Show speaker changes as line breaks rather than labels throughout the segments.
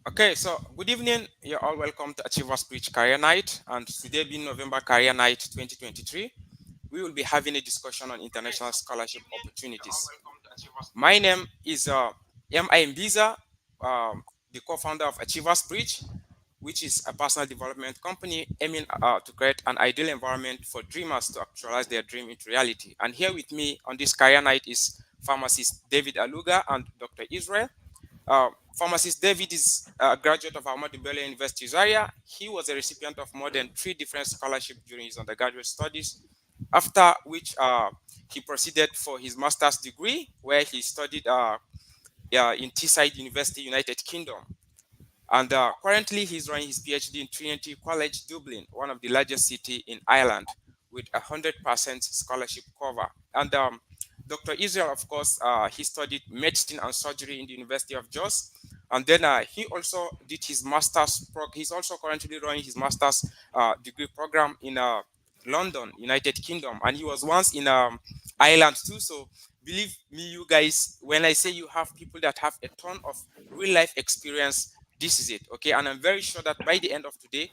Okay, so good evening. You're all welcome to Achievers Preach Career Night. And today being November Career Night 2023, we will be having a discussion on international scholarship opportunities. My name is M.I. Mbiza, the co-founder of Achievers Preach, which is a personal development company aiming to create an ideal environment for dreamers to actualize their dream into reality. And here with me on this career night is pharmacist David Aluga and Dr. Israel. Pharmacist David is a graduate of Ahmadu Bello University Zaria. He was a recipient of more than 3 different scholarships during his undergraduate studies, after which he proceeded for his master's degree, where he studied in Teesside University, United Kingdom. And currently, he's running his PhD in Trinity College, Dublin, one of the largest city in Ireland, with 100% scholarship cover. And Dr. Israel, of course, he studied medicine and surgery in the University of Jos. And then he also did his master's. He's also currently running his master's degree program in London, United Kingdom. And he was once in Ireland too. So believe me, you guys, when I say you have people that have a ton of real life experience, this is it. Okay, and I'm very sure that by the end of today,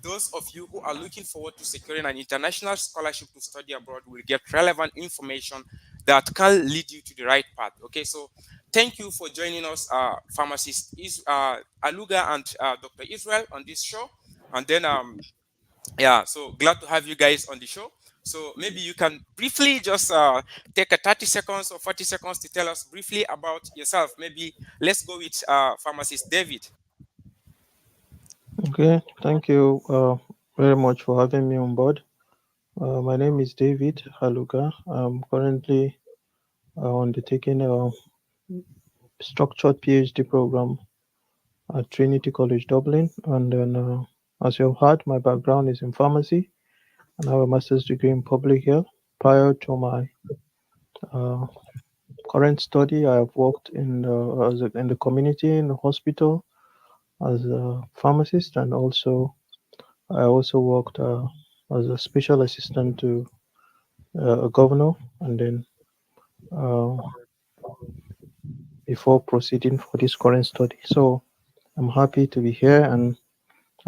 those of you who are looking forward to securing an international scholarship to study abroad will get relevant information that can lead you to the right path. Okay, so thank you for joining us, pharmacist Aluga and Dr. Israel on this show. And then yeah, so glad to have you guys on the show. So maybe you can briefly just take a 30 seconds or 40 seconds to tell us briefly about yourself. Maybe let's go with pharmacist David.
Okay, thank you very much for having me on board. My name is David Haluga. I'm currently undertaking a structured PhD program at Trinity College Dublin. And then, as you've heard, my background is in pharmacy and I have a master's degree in public health. Prior to my uh, current study, I have worked in the community, in the hospital, as a pharmacist, and I also worked as a special assistant to a governor, and then uh, before proceeding for this current study. So I'm happy to be here, and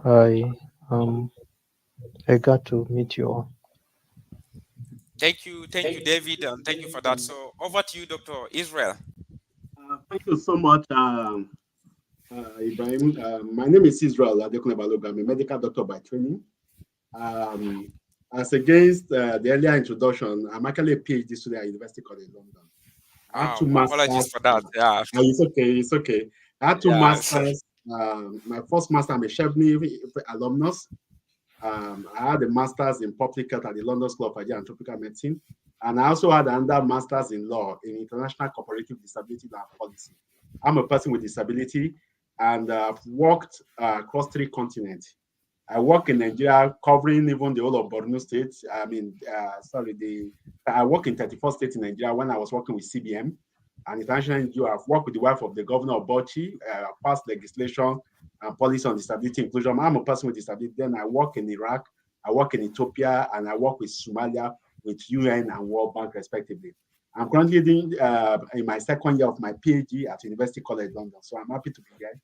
I um I got to meet you all.
Thank you, David, and thank you for that. So over to you, Dr. Israel.
Thank you so much, Ibrahim. My name is Israel Adekune Balogun. I'm a medical doctor by training. Um, as against the earlier introduction, I'm actually a PhD student at University College London. I have two
Apologies
masters.
for that. Yeah,
It's okay. It's okay. I had two
yeah.
masters. My first master, I'm a Chevney alumnus. I had a master's in public health at the London School of Hygiene and Tropical Medicine. And I also had another master's in law in international cooperative disability and policy. I'm a person with disability and I've worked across 3 continents. I work in Nigeria, covering even the whole of Borno State. I work in 34 states in Nigeria when I was working with CBM. And internationally, I've worked with the wife of the governor of Bauchi, passed legislation and policy on disability inclusion. I'm a person with disability. Then I work in Iraq, I work in Ethiopia, and I work with Somalia, with UN and World Bank, respectively. I'm currently in my second year of my PhD at University College London. So I'm happy to be here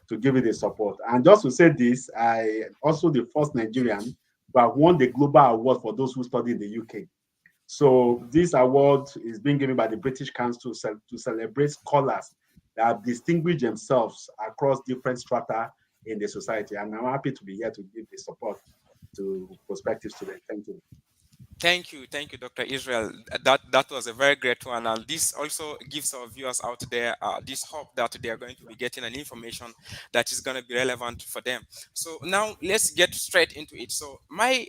to give it the support. And just to say this, I also the first Nigerian who have won the global award for those who study in the UK. So this award is being given by the British Council to celebrate scholars that have distinguished themselves across different strata in the society. And I'm happy to be here to give the support to prospective students. Thank you.
Thank you, Dr. Israel. That was a very great one, and this also gives our viewers out there this hope that they are going to be getting an information that is going to be relevant for them. So now let's get straight into it. So my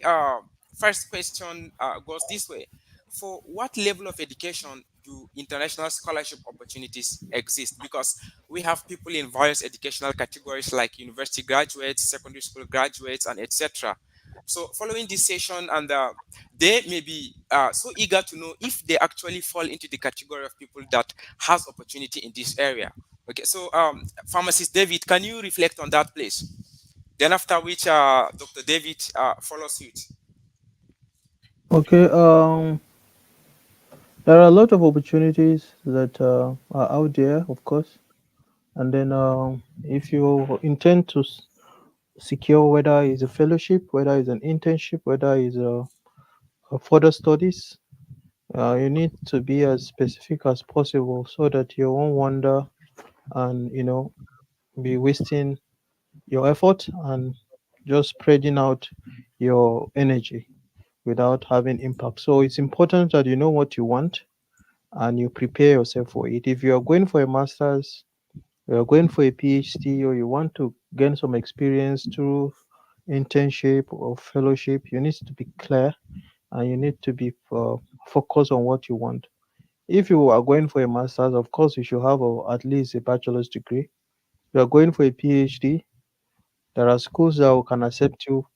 first question goes this way: for what level of education do international scholarship opportunities exist? Because we have people in various educational categories like university graduates, secondary school graduates, and etc. So following this session, and they may be so eager to know if they actually fall into the category of people that has opportunity in this area. Okay, so pharmacist David, can you reflect on that, please? Then after which Dr. David follows suit.
Okay, there are a lot of opportunities that are out there, of course. And then if you intend to secure whether it's a fellowship, whether it's an internship, whether it's a further studies, you need to be as specific as possible so that you won't wander and be wasting your effort and just spreading out your energy without having impact. So it's important that you know what you want and you prepare yourself for it. If you are going for a master's, you are going for a PhD, or you want to gain some experience through internship or fellowship, you need to be clear and you need to be focused on what you want. If you are going for a master's, of course, you should have at least a bachelor's degree. You are going for a PhD, there are schools that can accept you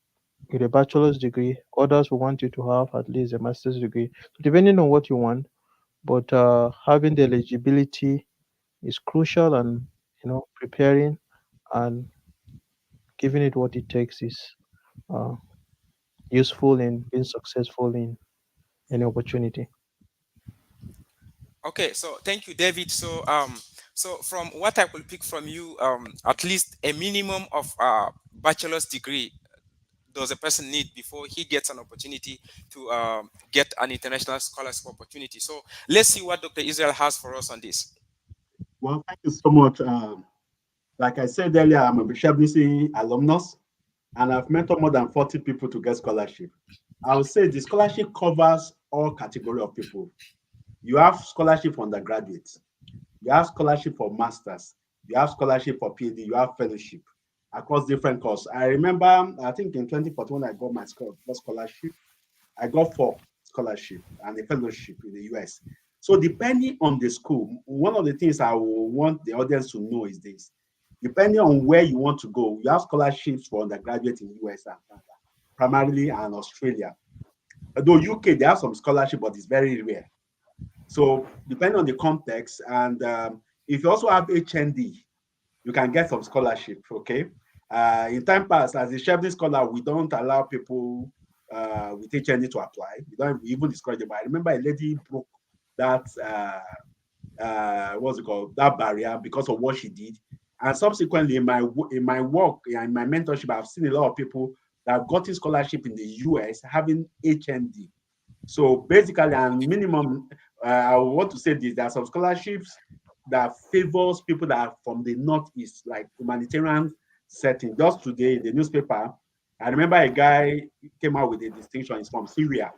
with a bachelor's degree. Others will want you to have at least a master's degree. So depending on what you want, but having the eligibility is crucial, and preparing and giving it what it takes is uh, useful in being successful in any opportunity.
Okay, so thank you, David. So from what I could pick from you, at least a minimum of bachelor's degree does a person need before he gets an opportunity to get an international scholarship opportunity. So let's see what Dr. Israel has for us on this.
Well, thank you so much. Like I said earlier, I'm a Bishop Nisi alumnus, and I've mentored more than 40 people to get scholarship. I would say the scholarship covers all category of people. You have scholarship for undergraduates, you have scholarship for masters, you have scholarship for PhD, you have fellowship across different courses. I remember, I think in 2014 when I got my first scholarship, I got 4 scholarship and a fellowship in the US. So depending on the school, one of the things I will want the audience to know is this. Depending on where you want to go, you have scholarships for undergraduate in US and Canada, primarily, and Australia. Although UK, they have some scholarship, but it's very rare. So depending on the context, and if you also have HND, you can get some scholarship, okay? In time past, as a Chevron scholar, we don't allow people with HND to apply. We don't even discourage them. I remember a lady broke that, what's it called, that barrier because of what she did. And subsequently, in my work, in my mentorship, I've seen a lot of people that have gotten scholarship in the US having HND. So basically, and minimum, I want to say this: there are some scholarships that favors people that are from the northeast, like humanitarian setting. Just today in the newspaper, I remember a guy came out with a distinction. He's from Syria.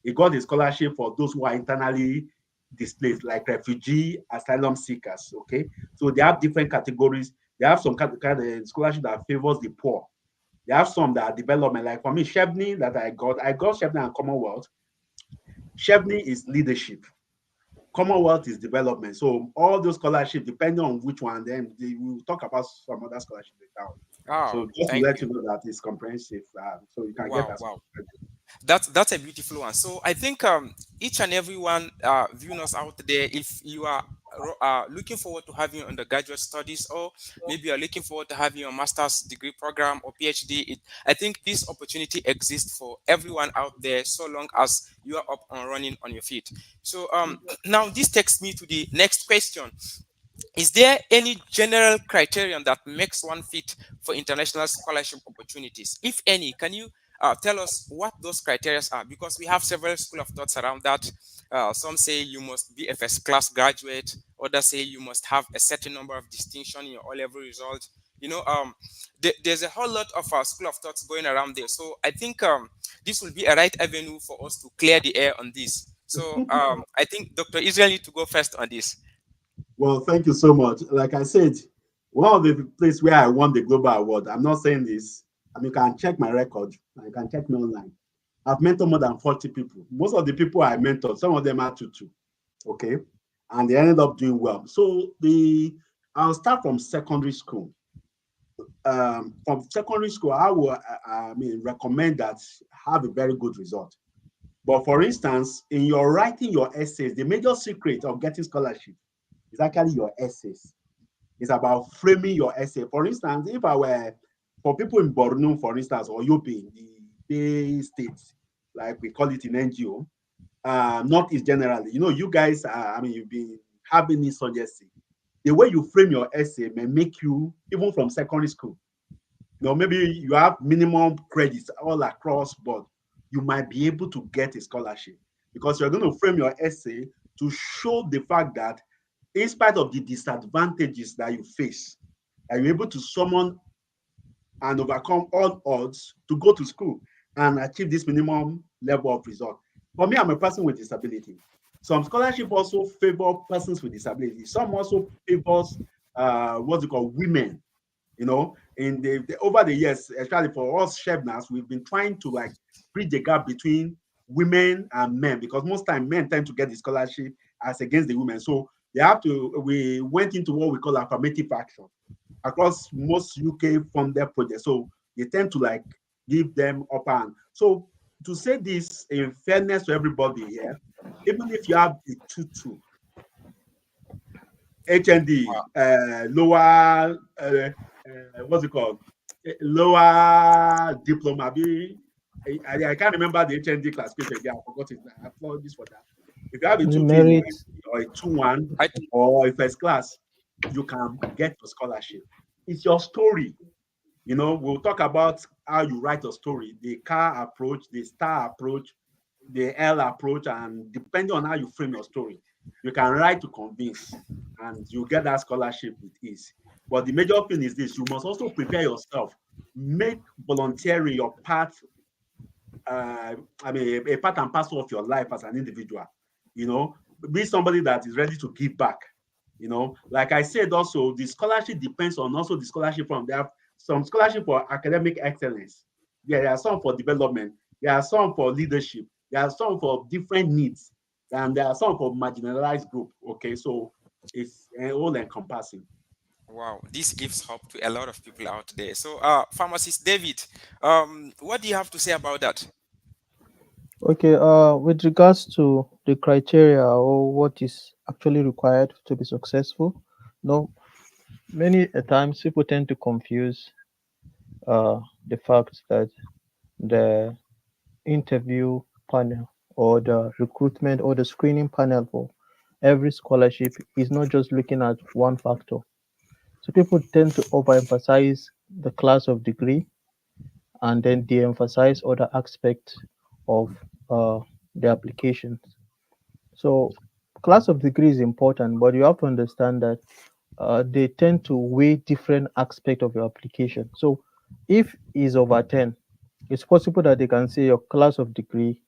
He got a scholarship for those who are internally displaced, like refugee, asylum seekers. Okay, so they have different categories. They have some kind of scholarship that favors the poor. They have some that are development. Like for me, Shebni that I got Shebni and Commonwealth. Shebni is leadership. Commonwealth is development. So all those scholarships, depending on which one, then we'll talk about some other scholarship later on.
Oh,
So just to
thank
let
you.
you know that it's comprehensive, so you can get
Wow,
as
wow.
much.
That's a beautiful one. So I think each and every one viewing us out there, if you are looking forward to having your undergraduate studies, or maybe you're looking forward to having your master's degree program or PhD, I think this opportunity exists for everyone out there, so long as you are up and running on your feet. So now this takes me to the next question. Is there any general criterion that makes one fit for international scholarship opportunities? If any, can you tell us what those criteria are? Because we have several school of thoughts around that. Some say you must be a first class graduate. Others say you must have a certain number of distinction in your O-level result. There's a whole lot of school of thoughts going around there. So I think this will be a right avenue for us to clear the air on this. So I think Dr. Israel need to go first on this.
Well, thank you so much. Like I said, one of the places where I won the global award, I'm not saying this. I mean, you can check my record. You can check me online. I've mentored more than 40 people. Most of the people I mentored, some of them are two. Okay, and they ended up doing well. So I'll start from secondary school. From secondary school, I will, recommend that have a very good result. But for instance, in your writing your essays, the major secret of getting scholarship is actually your essays. It's about framing your essay. For instance, if I were, for people in Borno, for instance, or Yobe, the Bay States, like we call it in NGO, Northeast generally, you guys, you've been having insurgency. the way you frame your essay may make you, even from secondary school, maybe you have minimum credits all across board, you might be able to get a scholarship because you're going to frame your essay to show the fact that in spite of the disadvantages that you face, are you able to summon and overcome all odds to go to school and achieve this minimum level of result. For me, I'm a person with disability. Some scholarship also favor persons with disability. Some also favors women. In the over the years, especially for us Shebnas, we've been trying to like bridge the gap between women and men because most time men tend to get the scholarship as against the women. So we went into what we call affirmative action across most UK funded projects. So they tend to like give them upper hand. So to say this in fairness to everybody here, even if you have a 2-2, HND, lower, what's it called? Lower diploma. I can't remember the HND classification again. I forgot it. I apologize for that. If you have a 2-2 or a 2-1 or a first class, you can get your scholarship. It's your story. We'll talk about how you write a story, the CAR approach, the STAR approach, the L approach, and depending on how you frame your story, you can write to convince and you get that scholarship with ease. But the major thing is this: you must also prepare yourself, make volunteering your part, a part and parcel of your life as an individual. Be somebody that is ready to give back. Like I said, also the scholarship depends on also the scholarship from. There are some scholarship for academic excellence. There are some for development. There are some for leadership. There are some for different needs, and there are some for marginalized group. Okay, so it's all encompassing.
Wow, this gives hope to a lot of people out there. So, pharmacist David, what do you have to say about that?
Okay, with regards to the criteria or what is actually required to be successful, many a times people tend to confuse the fact that the interview panel or the recruitment or the screening panel for every scholarship is not just looking at one factor. So people tend to overemphasize the class of degree and then de-emphasize other aspects of the applications. So class of degree is important, but you have to understand that they tend to weigh different aspects of your application. So if is over 10, it's possible that they can say your class of degree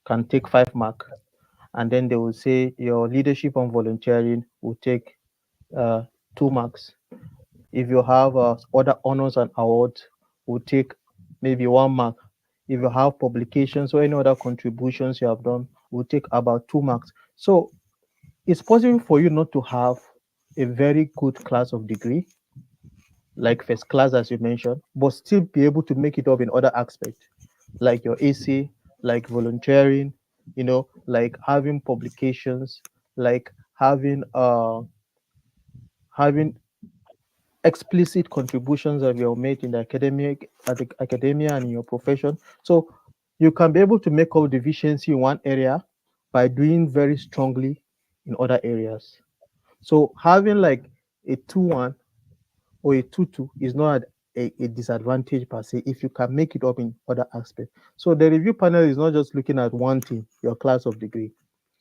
can take 5 mark, and then they will say your leadership and volunteering will take 2 marks. If you have other honors and awards, will take maybe 1 mark. If you have publications or any other contributions you have done, will take about 2 marks. So it's possible for you not to have a very good class of degree, like first class as you mentioned, but still be able to make it up in other aspects, like your AC, like volunteering, like having publications, like having explicit contributions that you have made in the academia and in your profession. So you can be able to make up deficiency in one area by doing very strongly in other areas. So having like a 2-1 or a 2-2 is not a disadvantage per se if you can make it up in other aspects. So the review panel is not just looking at one thing, your class of degree.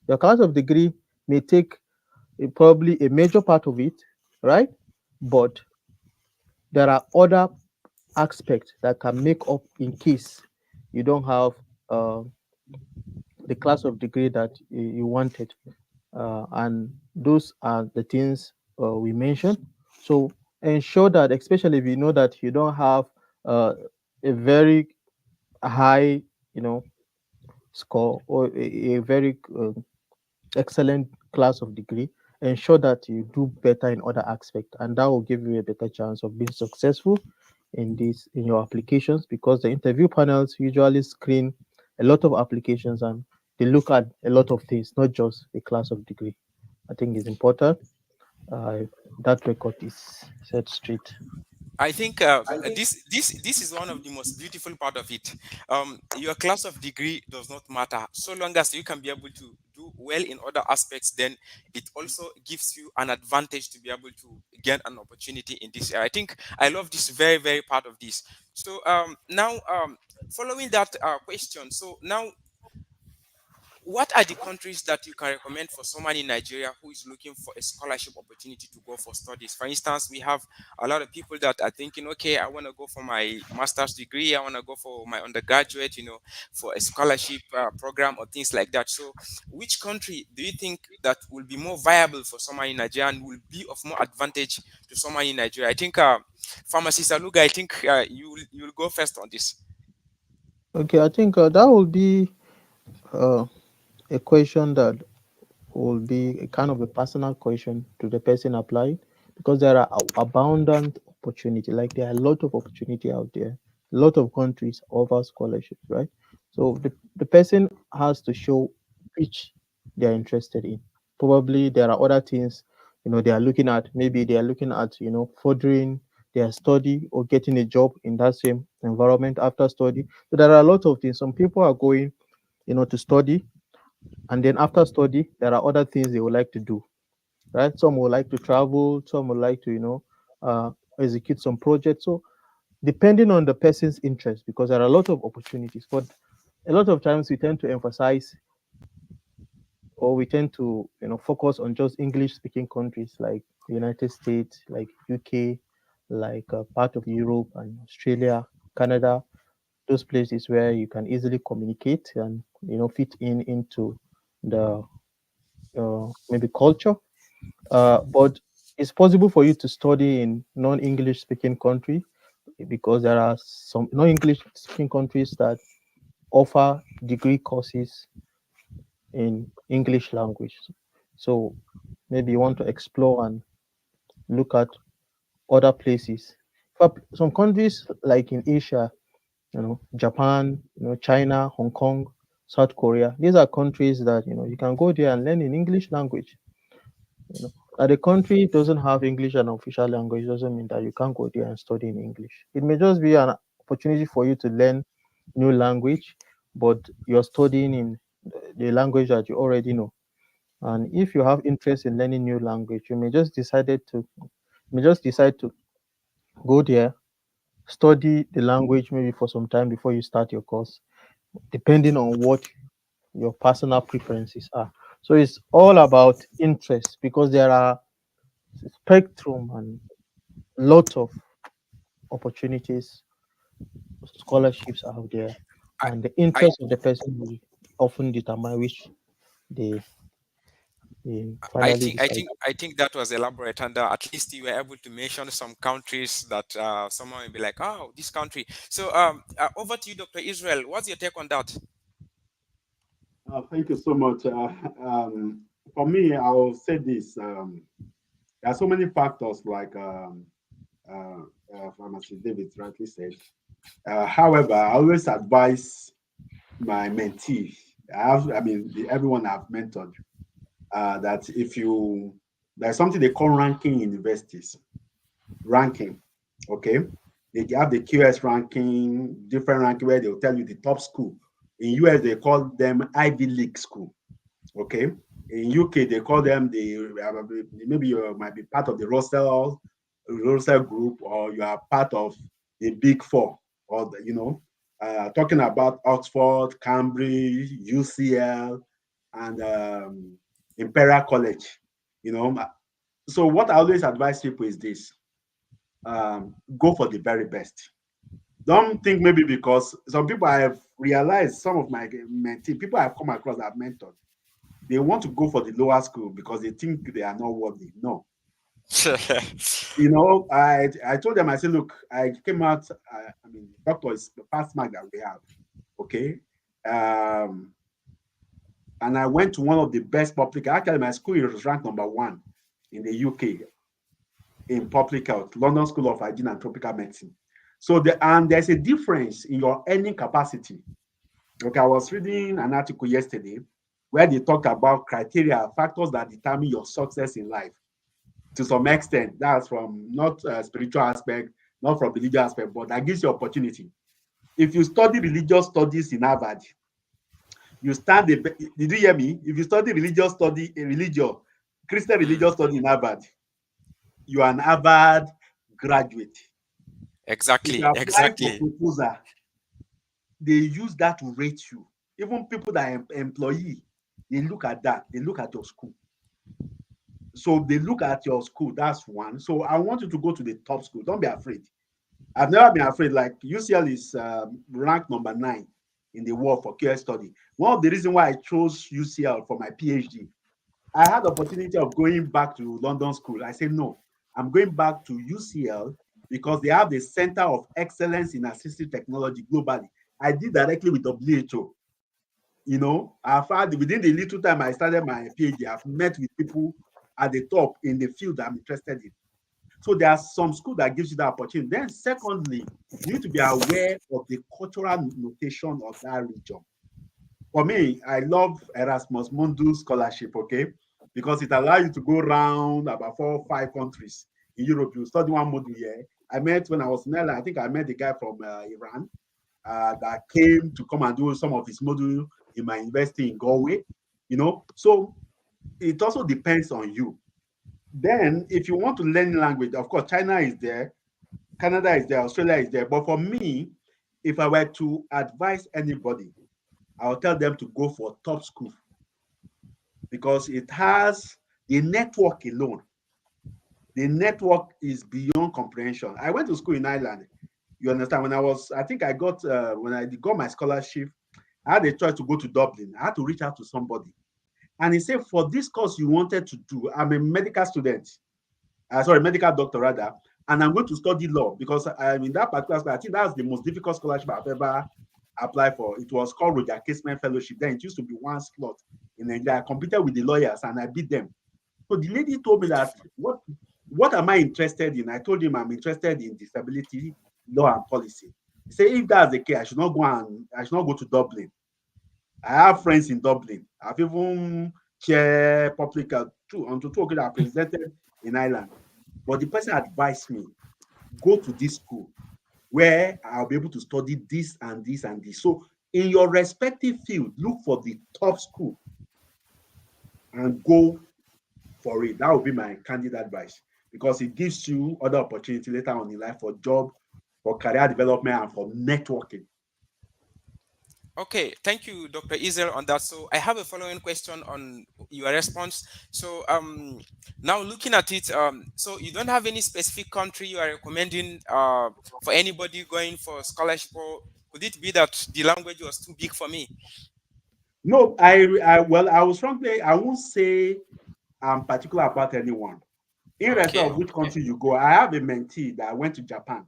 Your class of degree may take probably a major part of it, right? But there are other aspects that can make up in case you don't have the class of degree that you wanted. And those are the things we mentioned. So ensure that, especially if you know that you don't have a very high, score or a very excellent class of degree, ensure that you do better in other aspects, and that will give you a better chance of being successful in your applications, because the interview panels usually screen a lot of applications and they look at a lot of things, not just a class of degree. I think it's important that record is set straight.
I think this is one of the most beautiful part of it. Your class of degree does not matter so long as you can be able to do well in other aspects, then it also gives you an advantage to be able to get an opportunity in this area. I think I love this very, very part of this. So now, following that question, so now, what are the countries that you can recommend for someone in Nigeria who is looking for a scholarship opportunity to go for studies? For instance, we have a lot of people that are thinking, okay, I want to go for my master's degree, I want to go for my undergraduate, for a scholarship program or things like that. So, which country do you think that will be more viable for someone in Nigeria and will be of more advantage to someone in Nigeria? I think, Pharmacist Aluga, I think you'll go first on this.
Okay, I think that will be uh, a question that will be a kind of a personal question to the person applying, because there are abundant opportunity. Like there are a lot of opportunity out there. A lot of countries offer scholarships, right? So the person has to show which they are interested in. Probably there are other things, they are looking at. Maybe they are looking at, furthering their study or getting a job in that same environment after study. So there are a lot of things. Some people are going, to study, and then after study there are other things they would like to do, right? Some would like to travel, some would like to, execute some projects. So depending on the person's interest, because there are a lot of opportunities, but a lot of times we tend to emphasize, or we tend to, focus on just English speaking countries like the United States, like UK, like part of Europe and Australia, Canada, those places where you can easily communicate and, fit into the maybe culture. But it's possible for you to study in non-English speaking country, because there are some non-English speaking countries that offer degree courses in English language. So maybe you want to explore and look at other places. But some countries like in Asia, Japan, China, Hong Kong, South Korea, these are countries that, you can go there and learn in English language. That the country doesn't have English as an official language doesn't mean that you can't go there and study in English. It may just be an opportunity for you to learn new language, but you're studying in the language that you already know. And if you have interest in learning new language, you may just decide to go there, study the language maybe for some time before you start your course, depending on what your personal preferences are. So it's all about interest, because there are spectrum and lot of opportunities, scholarships out there,
I,
and the
I
interest of the person will often determine which they
I
finally
think I
decide.
think I think that was elaborate, and at least you were able to mention some countries that someone will be like, "Oh, this country." So, over to you, Dr. Israel. What's your take on that?
Thank you so much. For me, I will say this. There are so many factors, like Pharmacist David rightly said. However, I always advise my mentee. Everyone I've mentored, that there's something they call ranking universities. Ranking, okay? They have the QS ranking, different ranking, where they'll tell you the top school. In US, they call them Ivy League school, okay? In UK, they call them maybe you might be part of the Russell group, or you are part of the Big Four, or talking about Oxford, Cambridge, UCL, and Imperial College. So what I always advise people is this: go for the very best. Don't think maybe because some people I have realized, some of my mentee, people I've come across, I've mentored, they want to go for the lower school because they think they are not worthy. No. I told them, I said, look, I came out, doctor is the first mark that we have. Okay. And I went to one of the best public, actually my school is ranked #1 in the UK in public health, London School of Hygiene and Tropical Medicine. So there's a difference in your earning capacity. Okay, I was reading an article yesterday where they talk about criteria, factors that determine your success in life. To some extent, that's from not spiritual aspect, not from religious aspect, but that gives you opportunity. If you study religious studies in Harvard, You stand. Did you hear me? If you study religious study, a religion, Christian religious
Mm.
study in Harvard, you are an Harvard graduate. If you
Exactly,
apply for
exactly.
proposal, they use that to rate you. Even people that are employee, they look at that. They look at your school. So they look at your school. That's one. So I want you to go to the top school. Don't be afraid. I've never been afraid. Like UCL is ranked number 9 in the world for QS study. One of the reasons why I chose UCL for my PhD, I had the opportunity of going back to London School. I said, no, I'm going back to UCL because they have the Center of Excellence in Assistive Technology globally. I did directly with WHO. You know, I've had within the little time I started my PhD, I've met with people at the top in the field I'm interested in. So there are some schools that gives you that opportunity. Then secondly, you need to be aware of the cultural notation of that region. For me, I love Erasmus Mundus scholarship, okay? Because it allows you to go around about 4 or 5 countries in Europe. You study one module here. I met when I was in Ireland, I think I met the guy from Iran that came to come and do some of his module in my university in Galway, you know. So it also depends on you. Then, if you want to learn language, of course, China is there, Canada is there, Australia is there. But for me, if I were to advise anybody, I'll tell them to go for top school because it has the network alone. The network is beyond comprehension. I went to school in Ireland. You understand? I think I got, when I got my scholarship, I had a choice to go to Dublin. I had to reach out to somebody. And he said, for this course you wanted to do, I'm a medical student, sorry, medical doctor rather, and I'm going to study law because I'm in that particular school. I think that's the most difficult scholarship I've ever applied for. It was called Roger Casement Fellowship. Then it used to be one slot in Nigeria. I competed with the lawyers and I beat them. So the lady told me that, what am I interested in? I told him I'm interested in disability law and policy. He said, if that's the case, I should not go to Dublin. I have friends in Dublin. I've even chaired public on two occasions I presented in Ireland. But the person advised me, go to this school where I'll be able to study this and this and this. So in your respective field, look for the top school and go for it. That would be my candid advice because it gives you other opportunity later on in life for job, for career development, and for networking.
Okay, thank you, Dr. Izel, on that. So I have a following question on your response. So now looking at it, so you don't have any specific country you are recommending for anybody going for scholarship, or could it be that the language was too big for me?
No, I will strongly, I won't say I'm particular about anyone. Irrespective
Okay,
of which
okay.
country you go, I have a mentee that went to Japan,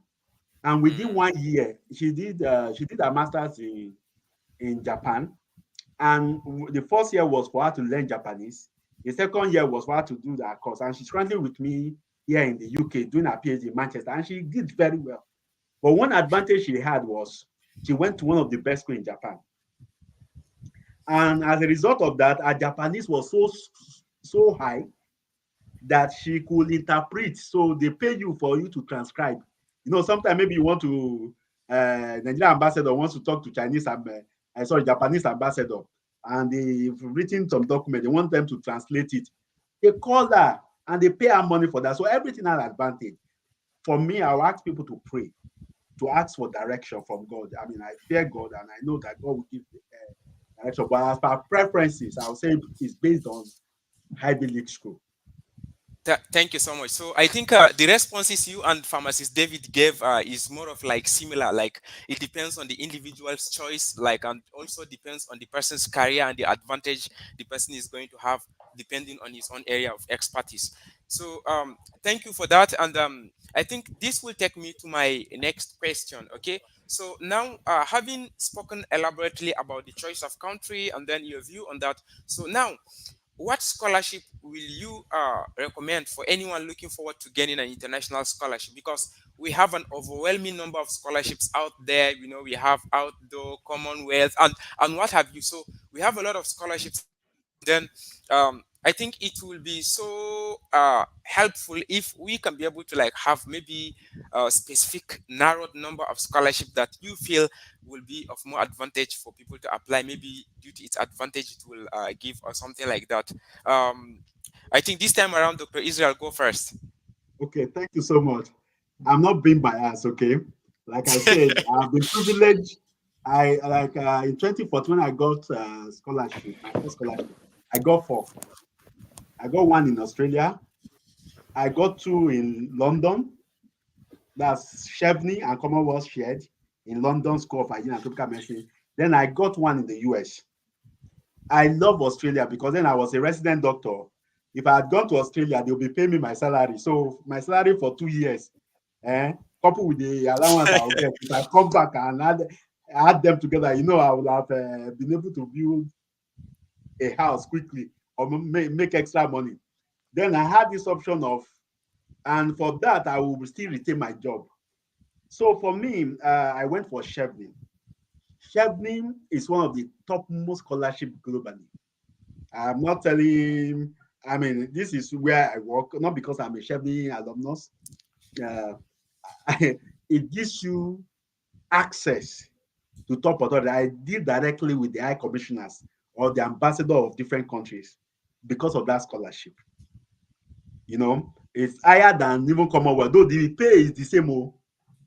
and within
Mm,
1 year, she did her masters in Japan. And the first year was for her to learn Japanese. The second year was for her to do that course. And she's currently with me here in the UK doing her PhD in Manchester, and she did very well. But one advantage she had was she went to one of the best schools in Japan. And as a result of that, her Japanese was so high that she could interpret. So they pay you for you to transcribe. You know, sometimes maybe you want to, Nigerian ambassador wants to talk to Japanese ambassador, and they've written some document. They want them to translate it. They call her and they pay her money for that. So everything has advantage. For me, I'll ask people to pray, to ask for direction from God. I mean, I fear God and I know that God will give direction. But as per preferences, I would say it's based on Ivy League school.
Thank you so much. So I think the responses you and pharmacist David gave is more of like similar. Like it depends on the individual's choice, like, and also depends on the person's career and the advantage the person is going to have depending on his own area of expertise. So thank you for that. And I think this will take me to my next question. Okay. So now, having spoken elaborately about the choice of country and then your view on that, so now what scholarship will you recommend for anyone looking forward to gaining an international scholarship? Because we have an overwhelming number of scholarships out there. You know, we have outdoor, Commonwealth, and what have you. So we have a lot of scholarships out there. And then I think it will be so helpful if we can be able to like have maybe a specific narrowed number of scholarship that you feel will be of more advantage for people to apply. Maybe due to its advantage, it will give or something like that. Um, I think this time around, Dr. Israel, go first.
Okay, thank you so much. I'm not being biased, okay? Like I said, I've been privileged. I like in 2014 when I got scholarship, my first scholarship. I got four. I got one in Australia. I got two in London. That's Chevening and Commonwealth shared in London School of Hygiene and Tropical Medicine. Then I got one in the US. I love Australia because then I was a resident doctor. If I had gone to Australia, they'll be paying me my salary. So my salary for 2 years, eh, coupled with the allowance I'll get, if I come back and add them together, I would have been able to build a house quickly or make extra money. Then I had this option of, and for that, I will still retain my job. So for me, I went for Chevening. Chevening is one of the topmost scholarship globally. I'm not telling, I mean, this is where I work, not because I'm a Chevening alumnus. Uh, it gives you access to top authority. I deal directly with the high commissioners or the ambassador of different countries because of that scholarship. It's higher than even Commonwealth, though the pay is the same. Oh,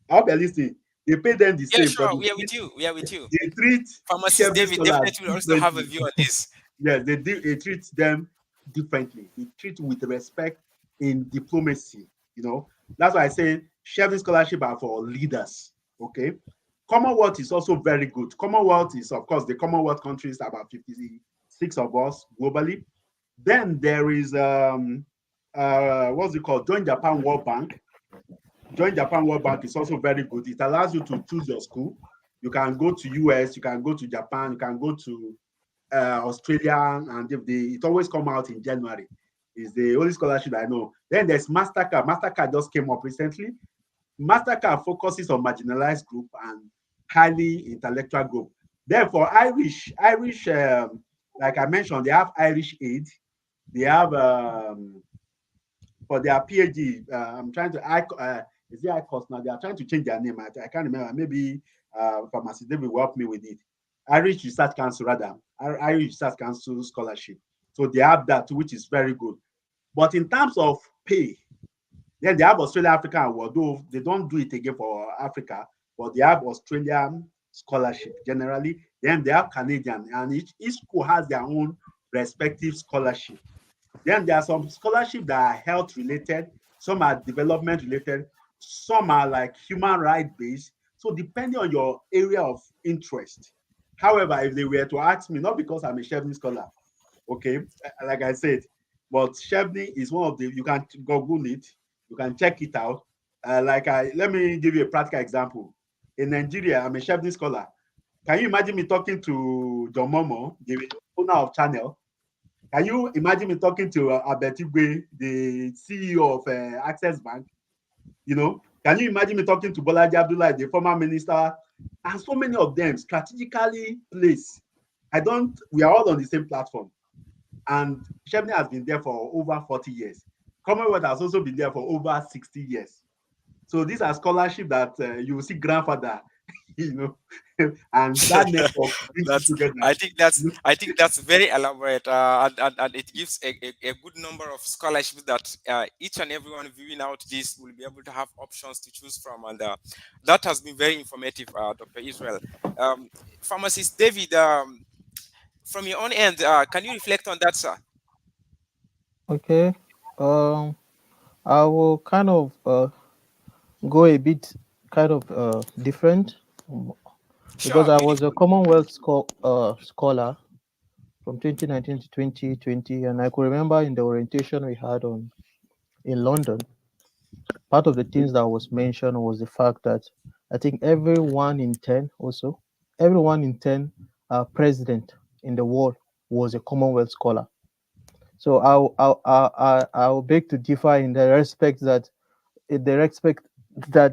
I hope you're listening. They pay them the
Yeah,
same, but
sure. We are with you. We are with you.
they treat
Pharmacist
Chevening
David
scholars
definitely will also have a
differently.
view on this.
Yes, they treat them differently. They treat with respect in diplomacy. That's why I say Chevening scholarship are for leaders. Okay. Commonwealth is also very good. Commonwealth is, of course, the Commonwealth countries, about 56 of us globally. Then there is what's it called? Joint Japan World Bank. Joint Japan World Bank is also very good. It allows you to choose your school. You can go to US, you can go to Japan, you can go to Australia, and it always come out in January. Is the only scholarship I know. Then there's Mastercard. Mastercard just came up recently. Mastercard focuses on marginalized group and highly intellectual group. Therefore, Irish, like I mentioned, they have Irish Aid. They have for their PhD. I'm trying to is it ICOS now? They are trying to change their name. I can't remember. Maybe Pharmacy David will help me with it. Irish Research Council, rather. Irish Research Council scholarship. So they have that, which is very good. But in terms of pay, then they have Australia African Award, though they don't do it again for Africa, but they have Australian scholarship generally. Then they have Canadian, and each school has their own respective scholarship. Then there are some scholarships that are health related, some are development related, some are like human rights based. So depending on your area of interest. However, if they were to ask me, not because I'm a Chevening scholar, okay, like I said, but Chevening is one of the, you can Google it, you can check it out. Let me give you a practical example. In Nigeria, I'm a Chevening scholar. Can you imagine me talking to John Momo, the owner of Channel? Can you imagine me talking to Abetigwe, the CEO of Access Bank? Can you imagine me talking to Bolaji Abdullah, the former minister, and so many of them strategically placed? We are all on the same platform. And Chevening has been there for over 40 years. Commonwealth has also been there for over 60 years. So these are scholarships that you will see grandfather, and that network brings
That's
you together.
I think that's very elaborate, and it gives a good number of scholarships that each and everyone viewing out this will be able to have options to choose from, and that has been very informative, Dr. Israel. Pharmacist David, from your own end, can you reflect on that, sir?
Okay. Um, I will kind of go a bit kind of different, because
Sure,
I was a
beautiful.
Commonwealth scholar from 2019 to 2020, and I could remember in the orientation we had on in London, part of the things that was mentioned was the fact that I think every one in ten president in the world was a Commonwealth scholar. So I'll beg to differ in the respect that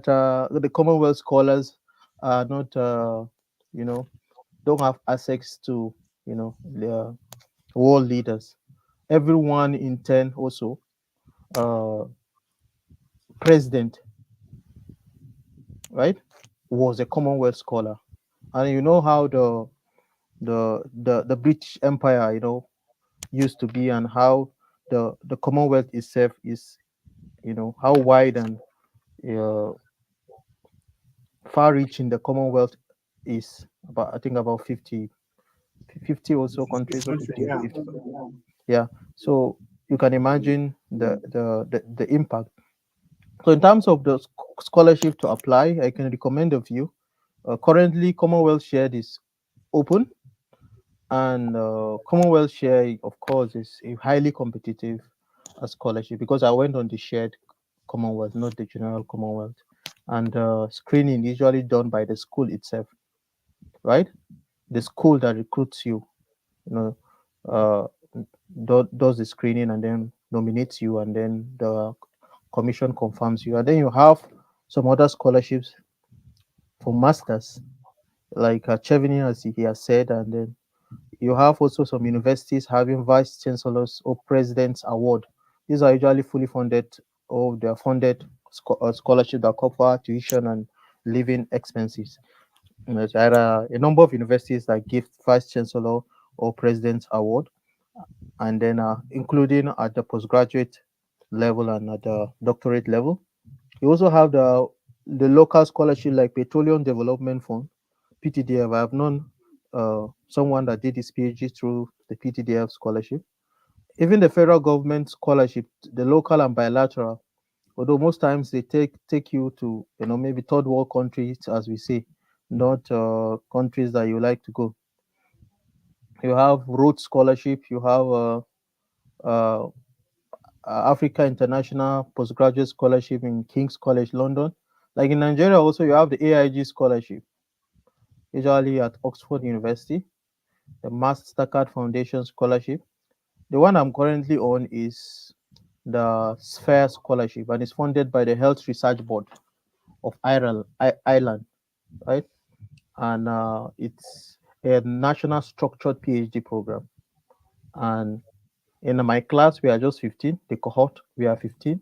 the Commonwealth scholars are not you know don't have access to the world leaders. everyone in 10 also, president, right, was a Commonwealth scholar. And you know how the British Empire, used to be, and how the Commonwealth itself is, how wide and uh, far-reaching the Commonwealth is. About, I think, about 50 or so countries, or 50,
Yeah.
50. Yeah. So you can imagine the impact. So in terms of the scholarship to apply, I can recommend a few. Currently, Commonwealth Shared is open, and Commonwealth Share, of course, is a highly competitive scholarship, because I went on the Shared Commonwealth, not the General Commonwealth, and screening usually done by the school itself, right? The school that recruits you, you know, uh, does the screening and then nominates you, and then the commission confirms you, and then you have some other scholarships for masters, like Chevini, as he has said, and then you have also some universities having vice chancellors or president's award. These are usually fully funded, or they are funded scholarship that cover tuition and living expenses. There are a number of universities that give vice chancellor or president's award, and then including at the postgraduate level and at the doctorate level. You also have the local scholarship like Petroleum Development Fund, PTDF. I have known someone that did his PhD through the PTDF scholarship. Even the federal government scholarship, the local and bilateral, although most times they take you to, maybe third world countries, as we say, not countries that you like to go. You have Rhodes scholarship. You have uh, Africa International Postgraduate Scholarship in King's College London. Like in Nigeria, also you have the AIG scholarship, usually at Oxford University, the Mastercard Foundation scholarship. The one I'm currently on is the Sphere scholarship, and it's funded by the Health Research Board of Ireland, right? And it's a national structured PhD program. And in my class, we are just 15. The cohort, we are 15,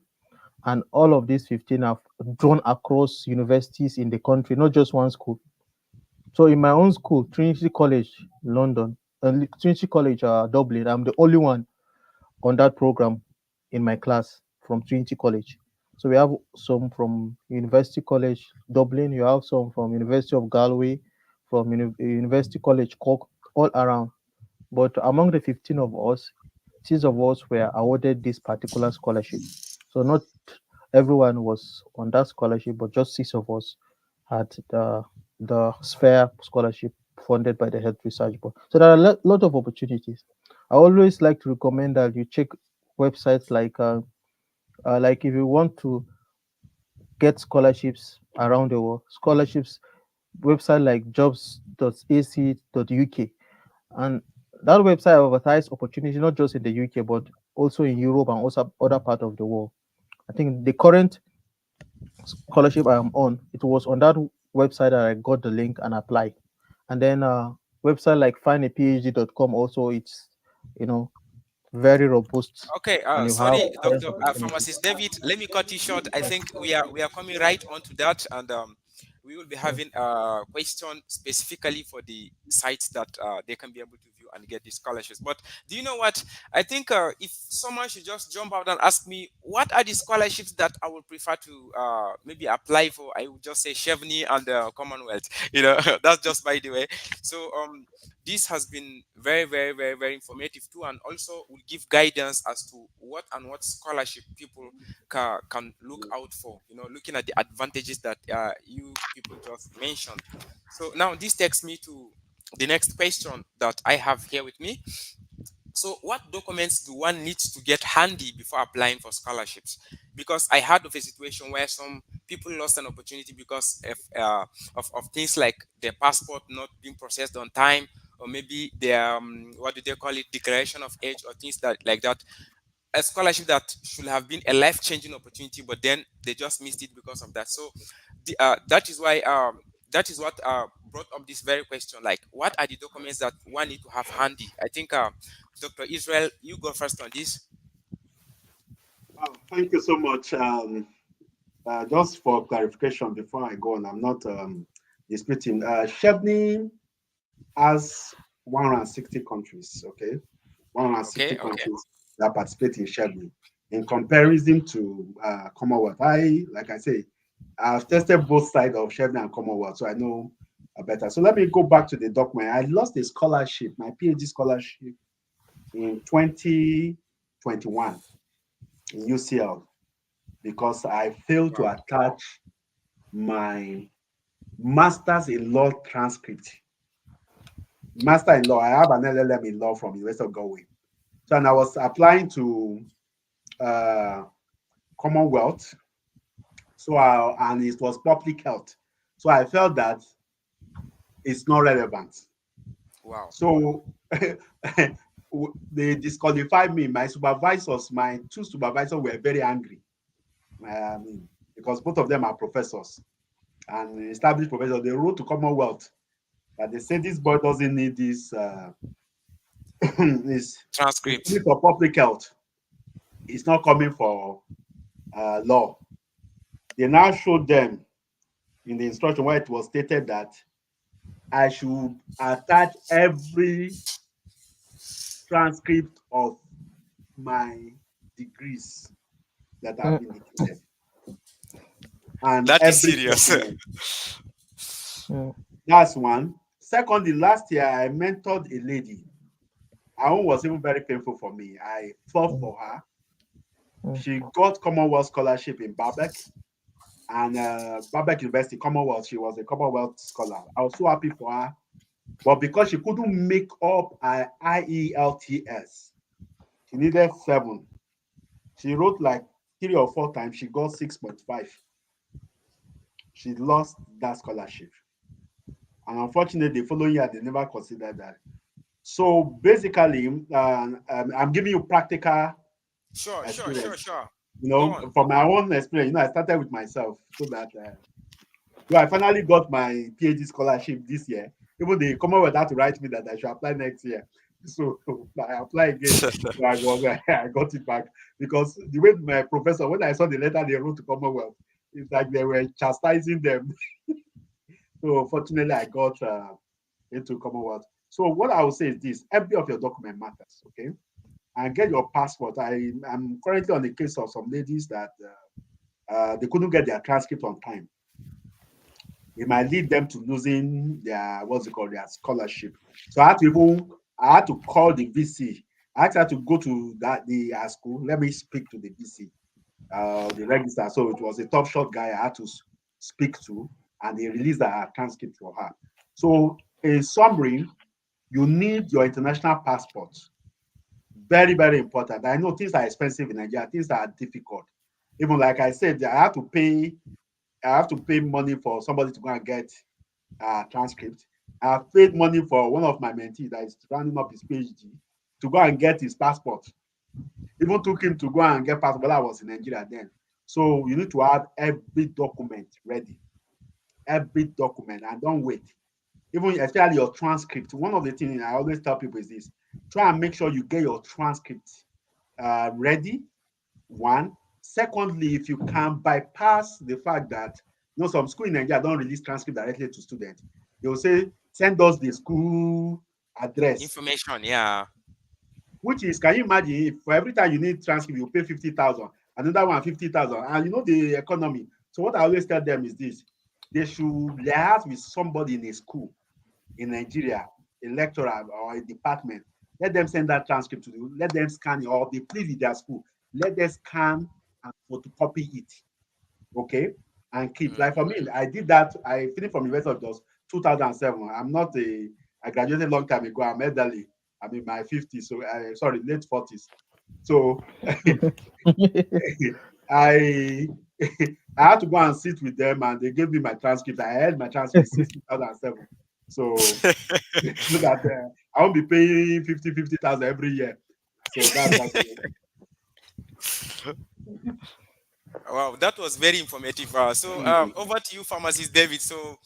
and all of these 15 have drawn across universities in the country, not just one school. So in my own school, Trinity College, London, Trinity College, Dublin, I'm the only one on that program in my class from Trinity College. So we have some from University College Dublin, you have some from University of Galway, from University College Cork, all around. But among the 15 of us, 6 of us were awarded this particular scholarship. So not everyone was on that scholarship, but just 6 of us had the Sphere scholarship funded by the Health Research Board. So there are a lot of opportunities. I always like to recommend that you check websites like if you want to get scholarships around the world, scholarships website like jobs.ac.uk, and that website advertise opportunities not just in the UK but also in Europe and also other part of the world. I think the current scholarship I am on, it was on that website that I got the link and applied. And then website like findaphd.com also, it's you know very robust,
Okay,
and you have
sorry,
current
Dr.
opportunities.
Pharmacist David. Let me cut you short. I think we are coming right on to that, and we will be
Yeah.
having a question specifically for the sites that they can be able to view and get the scholarships. But do you know what? I think if someone should just jump out and ask me what are the scholarships that I would prefer to maybe apply for, I would just say Chevni and Commonwealth. You know, that's just by the way. So this has been very, very, very, very informative too, and also will give guidance as to what scholarship people can look out for. You know, looking at the advantages that you people just mentioned. So now this takes me to the next question that I have here with me. So, what documents do one need to get handy before applying for scholarships? Because I heard of a situation where some people lost an opportunity because of things like their passport not being processed on time, or maybe their what do they call it, declaration of age, or things that like that. A scholarship that should have been a life-changing opportunity, but then they just missed it because of that. So that is why that is what brought up this very question, like what are the documents that one need to have handy? I think Dr. Israel, you go first on this.
Thank you so much. Just for clarification before I go on, I'm not disputing. Chevni has 160 countries, okay? 160
Okay, okay.
countries that participate in Chevni. In comparison to Commonwealth, like I say, I've tested both sides of Chevni and Commonwealth, so I know better. So let me go back to the document. I lost a scholarship, my PhD scholarship, in 2021 in UCL because I failed to attach my master's in law transcript. Master in law, I have an LLM in law from University of Galway. So, and I was applying to Commonwealth. So, and it was public health. So I felt that it's not relevant.
Wow.
So they disqualified me. My supervisors, my two supervisors were very angry. Because both of them are professors and established professors. They wrote to Commonwealth that they say this boy doesn't need this this
Transcript.
for public health. It's not coming for law. They now showed them in the instruction where it was stated that I should attach every transcript of my degrees that have been dictated. And
that is
every
serious.
That's one. Secondly, last year I mentored a lady. Her own was even very painful for me. I fought for her. She got Commonwealth scholarship in Birkbeck, and Birkbeck University, Commonwealth. She was a Commonwealth scholar. I was so happy for her, but because she couldn't make up her IELTS, she needed 7. She wrote like 3 or 4 times. She got 6.5. She lost that scholarship. And unfortunately, the following year, they never considered that. So basically, I'm giving you practical experience.
Sure.
You know, from my own experience, I started with myself so that I finally got my PhD scholarship this year. Even the Commonwealth had to write me that I should apply next year. So I applied again. So I got it back because the way my professor, when I saw the letter they wrote to Commonwealth, it's like they were chastising them. So fortunately, I got into Commonwealth. So what I will say is this: every of your document matters, okay? And get your passport. I'm currently on the case of some ladies that they couldn't get their transcript on time. It might lead them to losing their their scholarship. So I had to call the VC. I had to go to the school. Let me speak to the VC, the registrar. So it was a top shot guy I had to speak to, and they released a transcript for her. So in summary, you need your international passport. Very, very important. I know things are expensive in Nigeria. Things are difficult. Even like I said, I have to pay money for somebody to go and get a transcript. I have paid money for one of my mentees that is rounding up his PhD to go and get his passport. Even took him to go and get passport, but I was in Nigeria then. So you need to have every document ready. Every document, and don't wait. Even especially your transcript. One of the things I always tell people is this: try and make sure you get your transcript ready. One. Secondly, if you can bypass the fact that some school in Nigeria don't release transcript directly to students, they will say send us the school address
information. Yeah.
Which is, can you imagine if for every time you need transcript you pay 50,000, another one 50,000, and you know the economy. So what I always tell them is this: they should liaise with somebody in a school in Nigeria, a lecturer or a department. Let them send that transcript to you. Let them scan it, or they please with their school. Let them scan and photocopy it, okay, and keep. Like for me, I did that. I finished from University of Jos 2007. I graduated a long time ago. I'm elderly. I'm in my 50s, so sorry, late 40s. So I had to go and sit with them, and they gave me my transcript. I had my transcript since 2007. So look at that. I won't be paying 50,000 every year. So that's
Wow, that was very informative. So over to you, pharmacist David. So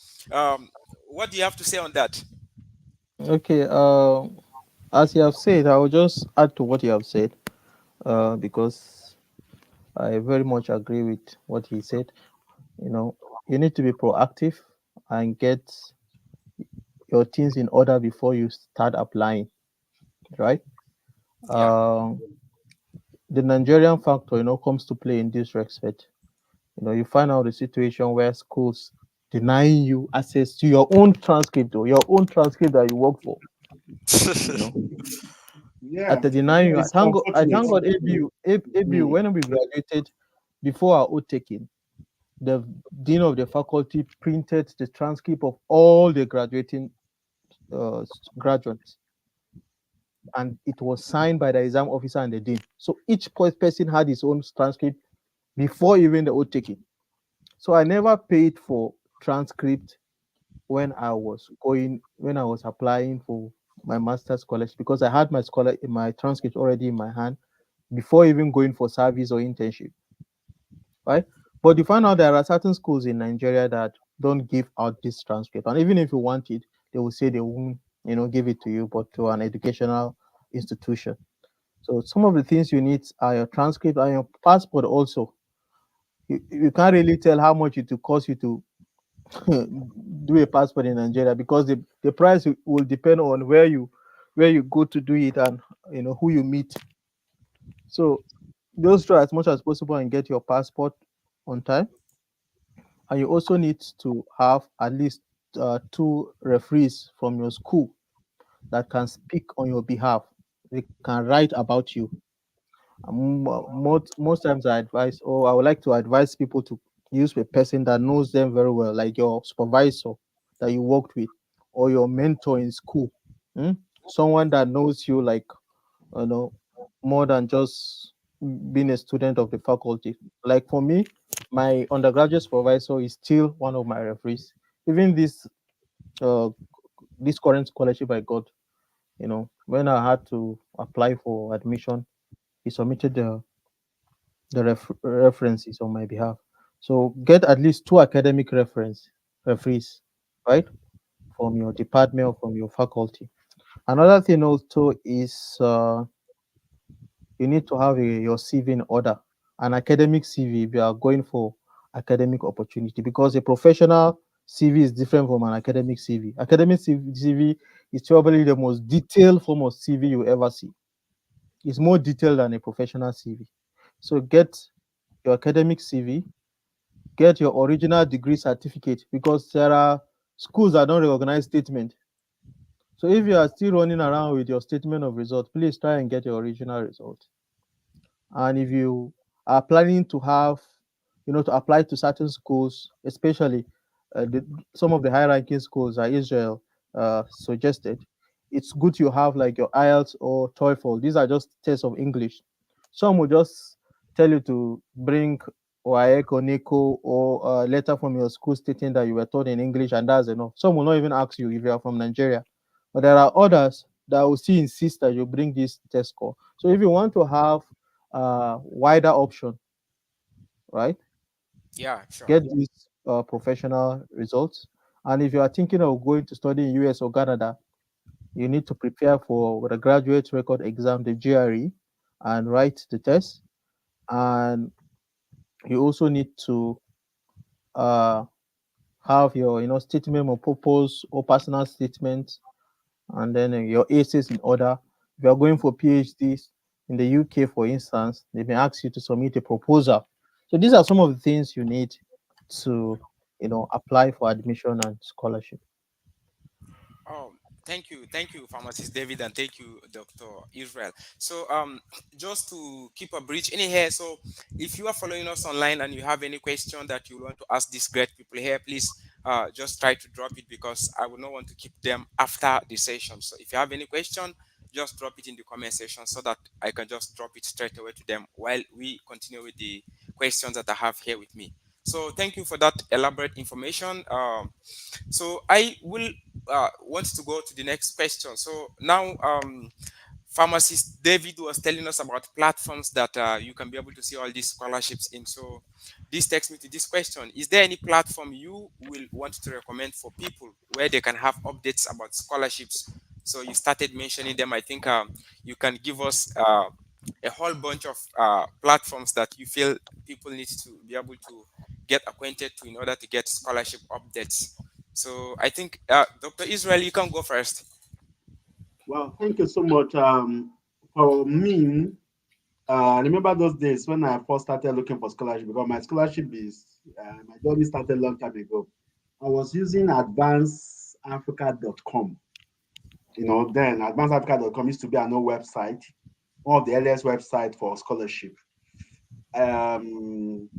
what do you have to say on that?
Okay. As you have said, I will just add to what you have said. Because I very much agree with what he said. You know, you need to be proactive and get your things in order before you start applying, right?
Yeah.
Um, the Nigerian factor, comes to play in this respect. You find out the situation where schools denying you access to your own transcript or your own transcript that you work for. You know,
Yeah,
after denying
yeah,
you,
it's
I thank
unfortunate.
God, ABU,
Mm.
when we graduated, before our oath taking, the dean of the faculty printed the transcript of all the graduating graduates, and it was signed by the exam officer and the dean. So each person had his own transcript before even the oath taking. So I never paid for transcript when I was applying for my master's scholarship, because I had my transcript already in my hand before even going for service or internship, right? But you find out there are certain schools in Nigeria that don't give out this transcript, and even if you want it, they will say they won't, give it to you, but to an educational institution. So some of the things you need are your transcript and your passport also. You can't really tell how much it will cost you to do a passport in Nigeria, because the price will depend on where you go to do it, and who you meet. So just try as much as possible and get your passport on time. And you also need to have at least two referees from your school that can speak on your behalf. They can write about you. Most times I would like to advise people to use a person that knows them very well, like your supervisor that you worked with, or your mentor in school. Hmm? Someone that knows you, like, you know more than just being a student of the faculty. Like for me, my undergraduate supervisor is still one of my referees. Even uh this current scholarship I got, when I had to apply for admission, he submitted the references on my behalf. So get at least two academic referees, right, from your department or from your faculty. Another thing also is you need to have your CV in order, an academic CV if you are going for academic opportunity, because a professional CV is different from an academic CV. Academic CV is probably the most detailed form of CV you ever see. It's more detailed than a professional CV. So get your academic CV, get your original degree certificate, because there are schools that don't recognize statement. So if you are still running around with your statement of result, please try and get your original result. And if you are planning to have, to apply to certain schools, especially some of the high ranking schools that Israel suggested, it's good you have like your IELTS or TOEFL. These are just tests of English. Some will just tell you to bring WAEC or NICO or a letter from your school stating that you were taught in English, and that's enough. Some will not even ask you if you are from Nigeria. But there are others that will still insist that you bring this test score. So if you want to have wider option, right?
Yeah, sure.
Get these professional results. And if you are thinking of going to study in US or Canada, you need to prepare for the graduate record exam, the GRE, and write the test. And you also need to uh, have your, statement of purpose or personal statement, and then your essays in order. If you are going for PhDs in the UK, for instance, they may ask you to submit a proposal. So these are some of the things you need to, apply for admission and scholarship.
Oh, thank you, pharmacist David, and thank you, Dr. Israel. So, just to keep a bridge in here. So, if you are following us online and you have any question that you want to ask these great people here, please, just try to drop it, because I would not want to keep them after the session. So, if you have any question, just drop it in the comment section so that I can just drop it straight away to them while we continue with the questions that I have here with me. So, thank you for that elaborate information. So I will want to go to the next question. So now, pharmacist David was telling us about platforms that you can be able to see all these scholarships in. So this takes me to this question: is there any platform you will want to recommend for people where they can have updates about scholarships. So you started mentioning them. I think you can give us a whole bunch of platforms that you feel people need to be able to get acquainted to in order to get scholarship updates. So I think Dr. Israel, you can go first.
Well, thank you so much. For me, I remember those days when I first started looking for scholarship because my scholarship is my journey started a long time ago. I was using advanceafrica.com. Then advanceafrica.com used to be an old website, one of the earliest website for scholarship. Um,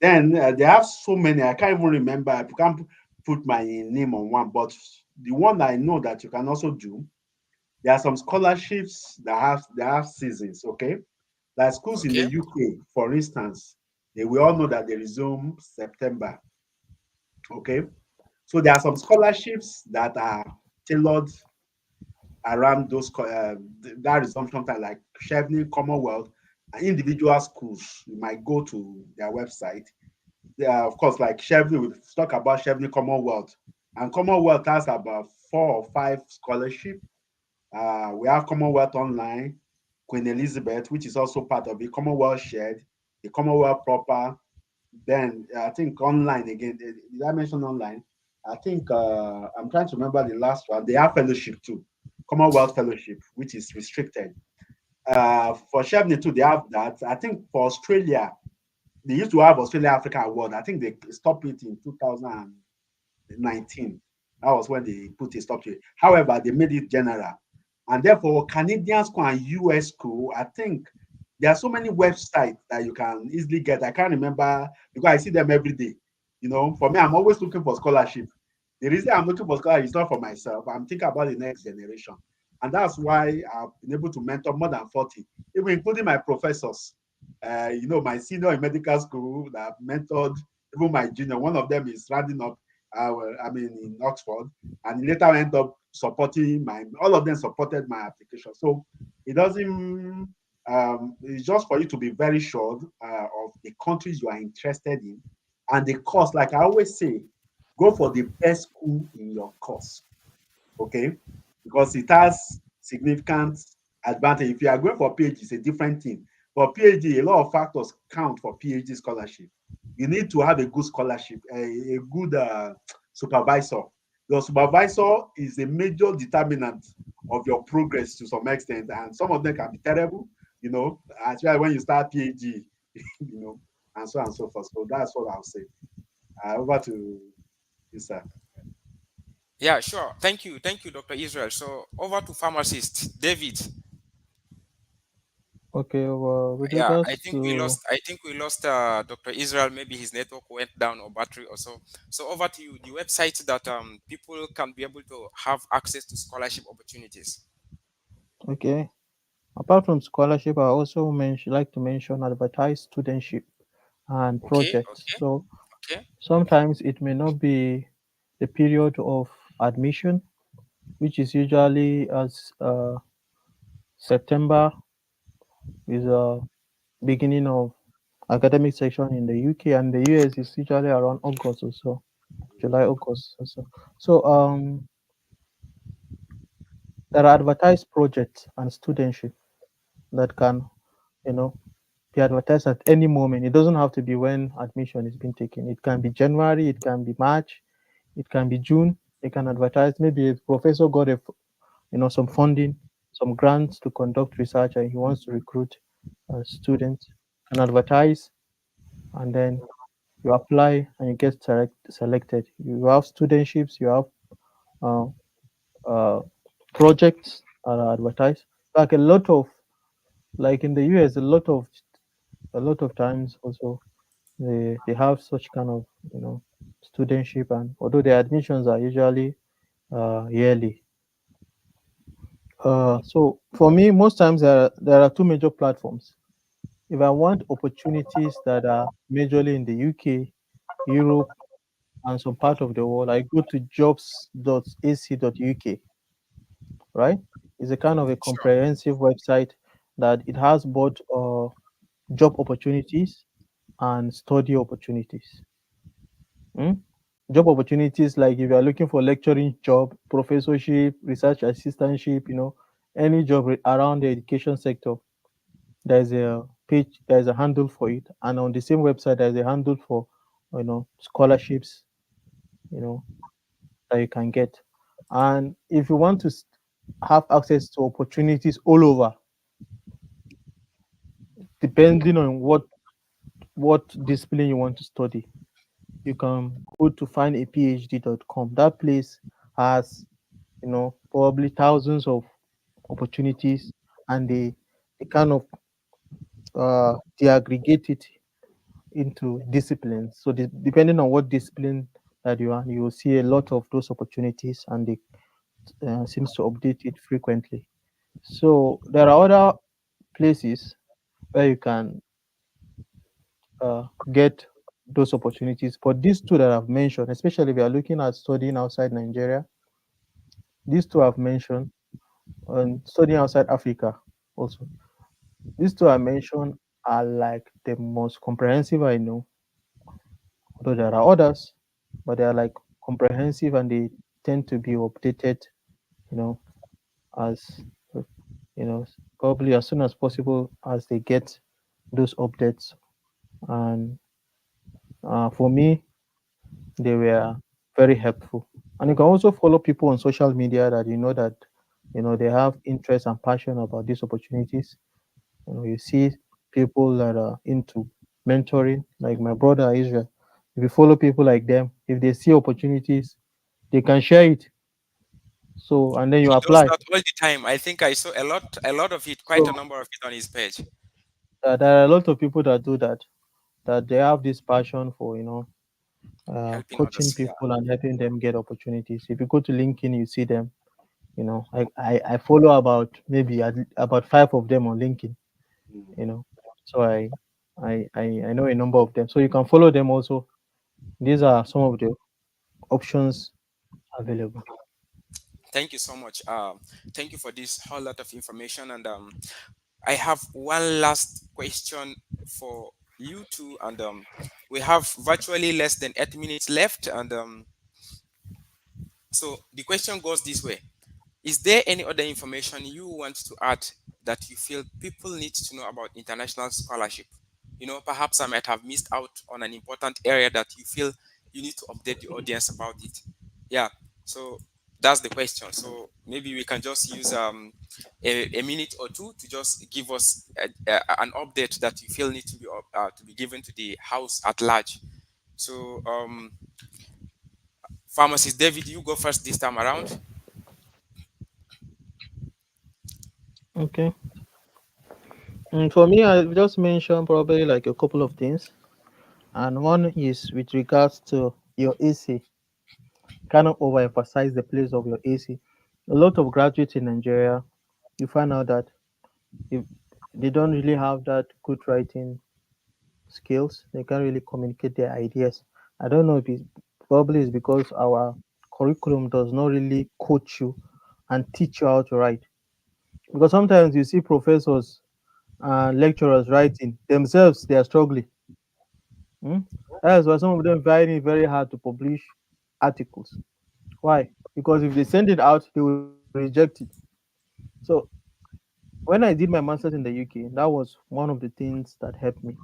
then they have so many, I can't even remember. I can't put my name on one, but the one I know that you can also do, there are some scholarships that have seasons, okay? Like schools in the
Okay.
UK, for instance, we all know that they resume September, okay? So there are some scholarships that are tailored around that resumption time, like Chevening, Commonwealth, and individual schools. You might go to their website. Of course, like Chevening, we talk about Chevening Commonwealth, and Commonwealth has about 4 or 5 scholarship. We have Commonwealth Online, Queen Elizabeth, which is also part of it, Commonwealth Shared, the Commonwealth Proper. Then I think online again. Did I mention online? I think I'm trying to remember the last one. They have fellowship too, Commonwealth Fellowship, which is restricted. For Chevening too, they have that. I think for Australia, they used to have Australia Africa Award. I think they stopped it in 2019. That was when they put a stop to it. However, they made it general. And therefore, Canadian school and US school, I think there are so many websites that you can easily get. I can't remember because I see them every day. For me, I'm always looking for scholarship. The reason I'm looking for scholarship is not for myself. I'm thinking about the next generation. And that's why I've been able to mentor more than 40, even including my professors. My senior in medical school that I've mentored, even my junior. One of them is rounding up, in Oxford, and he later ended up supporting all of them supported my application. So it doesn't, it's just for you to be very sure of the countries you are interested in and the course. Like I always say, go for the best school in your course, okay? Because it has significant advantage. If you are going for PhD, it's a different thing. For PhD, a lot of factors count for PhD scholarship. You need to have a good scholarship, a good supervisor. Your supervisor is a major determinant of your progress to some extent, and some of them can be terrible, especially when you start PhD, and so on and so forth. So that's what I'll say. Over to you, sir.
Yeah, sure. Thank you, Dr. Israel. So over to pharmacist David.
Okay, with
Yeah, I
regards
think we
to
lost. I think we lost Dr. Israel. Maybe his network went down or battery or so. So over to you. The website that people can be able to have access to scholarship opportunities.
okay, apart from scholarship, I also like to mention advertise studentship and
Okay,
projects.
okay,
So
okay.
sometimes it may not be the period of admission, which is usually as September is a beginning of academic section in the UK, and the US is usually around August or so, July, August or so. So there are advertised projects and studentship that can, you know, be advertised at any moment. It doesn't have to be when admission is being taken. It can be January, it can be March, it can be June. They can advertise. Maybe a professor got some funding, some grants to conduct research, and he wants to recruit students. Can advertise, and then you apply and you get selected. You have studentships, you have uh, uh, projects that are advertised. Like a lot of, like in the US, a lot of times also they have such kind of studentship, and although the admissions are usually yearly. So for me, most times there are two major platforms. If I want opportunities that are majorly in the UK, Europe, and some part of the world, I go to jobs.ac.uk, right? It's a kind of a
Sure.
comprehensive website that it has both job opportunities and study opportunities. Mm? job opportunities, like if you are looking for lecturing job, professorship, research assistantship, any job around the education sector, there's a page, there's a handle for it, and on the same website there's a handle for scholarships, you know that you can get. And if you want to have access to opportunities all over, depending on what discipline you want to study, you can go to findaphd.com. That place has probably thousands of opportunities, and they kind of they aggregate it into disciplines. So depending on what discipline that you are, you will see a lot of those opportunities, and they seems to update it frequently. So there are other places where you can get those opportunities, but these two that I've mentioned, especially if you are looking at studying outside Nigeria, these two I've mentioned, and studying outside Africa also, these two I mentioned are like the most comprehensive I know. Though there are others, but they are like comprehensive, and they tend to be updated, you know, as you know, probably as soon as possible as they get those updates. And for me, they were very helpful. And you can also follow people on social media that that they have interest and passion about these opportunities. You see people that are into mentoring, like my brother Israel. If you follow people like them, if they see opportunities, they can share it. So and then you
He does
apply.
that all the time. I think I saw a lot of it, quite a
So
number of it on his page.
there are a lot of people that do that. That they have this passion for
Helping
coaching
others. Yeah.
people and helping them get opportunities. If you go to LinkedIn, you see them. I follow about maybe about five of them on LinkedIn.
Mm.
You know, so I know a number of them. So you can follow them also. These are some of the options available.
Thank you so much. Thank you for this whole lot of information. And I have one last question for you two. And we have virtually less than 8 minutes left. And so the question goes this way: is there any other information you want to add that you feel people need to know about international scholarship? Perhaps I might have missed out on an important area that you feel you need to update the audience about it. Yeah. So that's the question. So maybe we can just use a minute or two to just give us an update that you feel need to be given to the house at large. So, pharmacist David, you go first this time around.
Okay. For me, I just mentioned probably like a couple of things, and one is with regards to your AC. Kind of overemphasize the place of your AC. A lot of graduates in Nigeria, you find out that if they don't really have that good writing skills, they can't really communicate their ideas. I don't know if it's probably it's because our curriculum does not really coach you and teach you how to write. Because sometimes you see professors and lecturers writing themselves, they are struggling. Hmm? That's why some of them find it very hard to publish articles. Why? Because if they send it out, they will reject it. So when I did my master's in the UK, that was one of the things that helped me.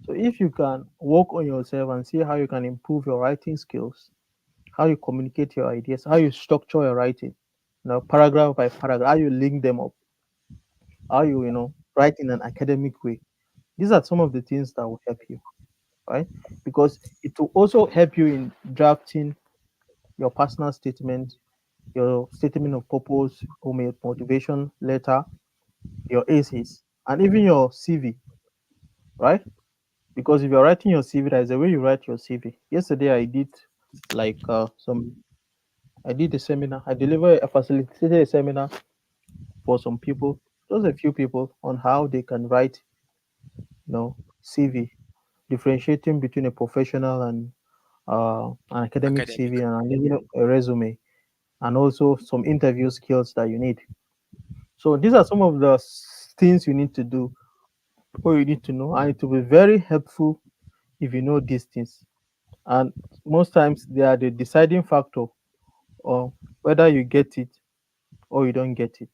So if you can work on yourself and see how you can improve your writing skills, how you communicate your ideas, how you structure your writing, paragraph by paragraph, how you link them up, how you write in an academic way. These are some of the things that will help you, right? Because it will also help you in drafting your personal statement, your statement of purpose, or motivation letter, your essays, and even your CV, right? Because if you're writing your CV, there's a way you write your CV. Yesterday, I did like I did a seminar. I facilitated a seminar for some people, just a few people, on how they can write, CV, differentiating between a professional and an academic
Academic.
CV, and even a resume, and also some interview skills that you need. So these are some of the things you need to do, or you need to know, and it will be very helpful if you know these things. and most times they are the deciding factor or whether you get it or you don't get it,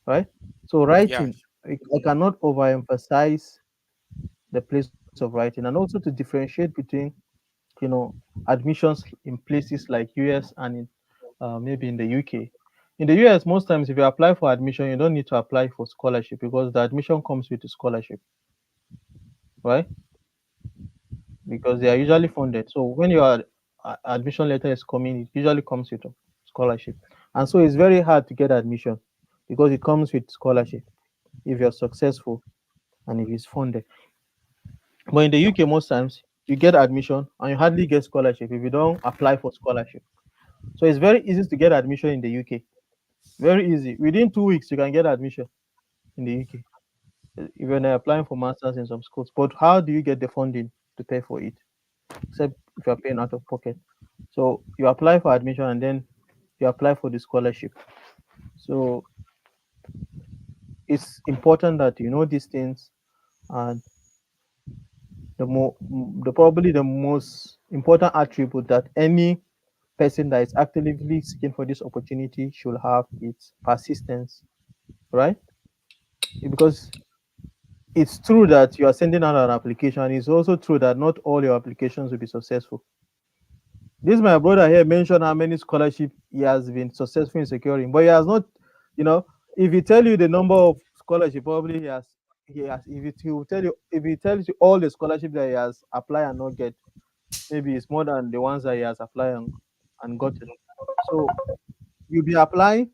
right? So
Yeah.
writing, I cannot overemphasize the place of writing, and also to differentiate between, you know, admissions in places like US and in maybe in the UK. In the US, most times if you apply for admission, you don't need to apply for scholarship because the admission comes with the scholarship, right? Because they are usually funded. So when your admission letter is coming, it usually comes with a scholarship, and so it's very hard to get admission because it comes with scholarship if you're successful and if it's funded. But in the UK, most times you get admission and you hardly get scholarship if you don't apply for scholarship. So it's very easy to get admission in the UK. Very easy. Within 2 weeks, you can get admission in the UK if you're applying for masters in some schools. But how do you get the funding to pay for it? Except if you're paying out of pocket. So you apply for admission and then you apply for the scholarship. So it's important that you know these things, and the probably the most important attribute that any person that is actively seeking for this opportunity should have is persistence, right? Because it's true that you are sending out an application. It's also true that not all your applications will be successful. This my brother here mentioned how many scholarship he has been successful in securing, but he has not, you know, if he tell you the number of scholarship, probably he has he will tell you, if he tells you all the scholarship that he has applied and not get, maybe it's more than the ones that he has applied and gotten. So you'll be applying,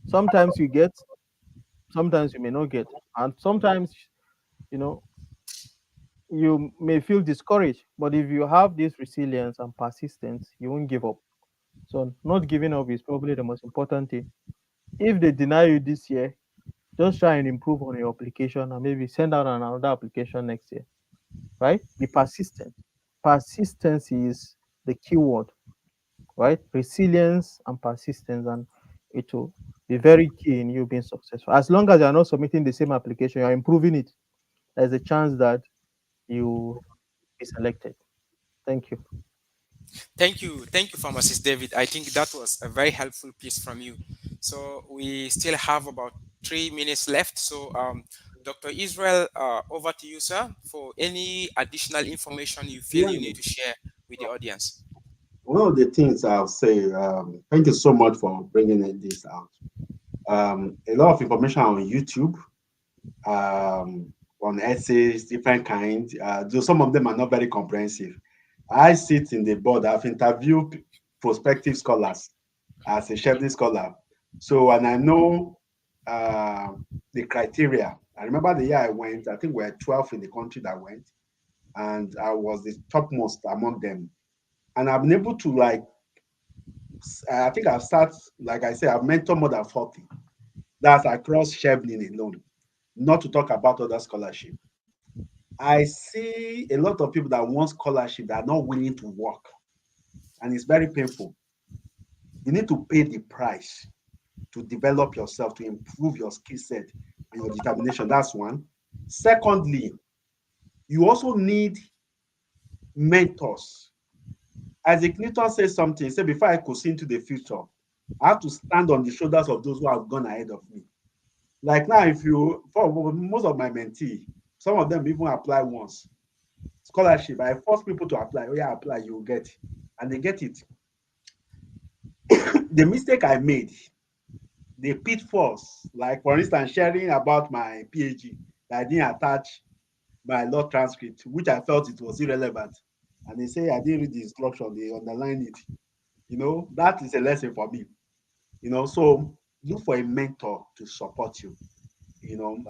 sometimes you get, sometimes you may not get, and sometimes, you know, you may feel discouraged, but if you have this resilience and persistence, you won't give up. So not giving up is probably the most important thing. If they deny you this year, just try and improve on your application and maybe send out another application next year, right? Be persistent. Persistence is the key word, right? Resilience and persistence, and it will be very key in you being successful. As long as you're not submitting the same application, you're improving it, there's a chance that you be selected. Thank you.
Thank you, Pharmacist David. I think that was a very helpful piece from you. So we still have about 3 minutes left. So, Dr. Israel, over to you, sir, for any additional information you feel
Yeah.
you need to share with the audience.
One of the things I'll say, thank you so much for bringing this out. A lot of information on YouTube, on essays, different kinds. Though some of them are not very comprehensive. I sit in the board. I've interviewed prospective scholars as a Shevlin scholar. So, and I know the criteria. I remember the year I went, I think we were 12 in the country that went, and I was the topmost among them. And I've been able to, like, I think I've started, like I said, I've mentored more than 40. That's across Shevlin alone, not to talk about other scholarship. I see a lot of people that want scholarship that are not willing to work, and it's very painful. You need to pay the price to develop yourself, to improve your skill set and your determination. That's one. Secondly, you also need mentors. Isaac Newton says something. He said, before I could see into the future, I have to stand on the shoulders of those who have gone ahead of me. Like now, if you, for most of my mentee, some of them even apply once. Scholarship, I force people to apply. Oh, yeah, apply, you will get. And they get it. The mistake I made, the pitfalls, like for instance, sharing about my PhD, that I didn't attach my law transcript, which I felt it was irrelevant. And they say I didn't read the instruction, they underline it. You know, that is a lesson for me. You know, so look for a mentor to support you, you know,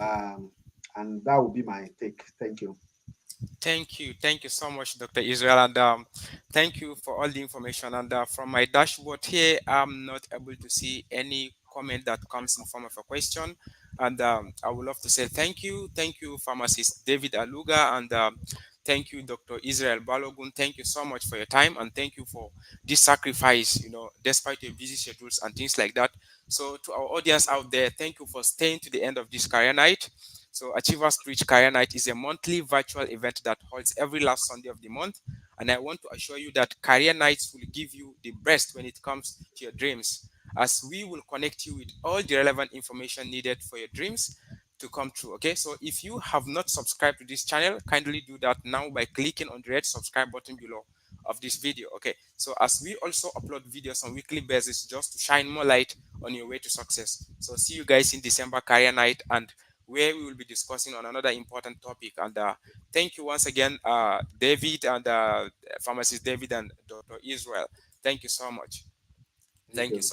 and that would be my take. Thank you.
Thank you so much, Dr. Israel, and thank you for all the information. And from my dashboard here, I'm not able to see any comment that comes in form of a question. And I would love to say thank you, pharmacist David Aluga, and thank you, Dr. Israel Balogun. Thank you so much for your time, and thank you for this sacrifice. You know, despite your busy schedules and things like that. So, to our audience out there, thank you for staying to the end of this career night. So Achievers Preach Career Night is a monthly virtual event that holds every last Sunday of the month And I want to assure you that Career Nights will give you the best when it comes to your dreams, as we will connect you with all the relevant information needed for your dreams to come true. Okay, so if you have not subscribed to this channel, kindly do that now by clicking on the red subscribe button below of this video. Okay, so as we also upload videos on weekly basis just to shine more light on your way to success. So see you guys in December Career Night, and where we will be discussing on another important topic. And thank you once again, David and pharmacist David and Dr. Israel. Thank you so much. Thank you so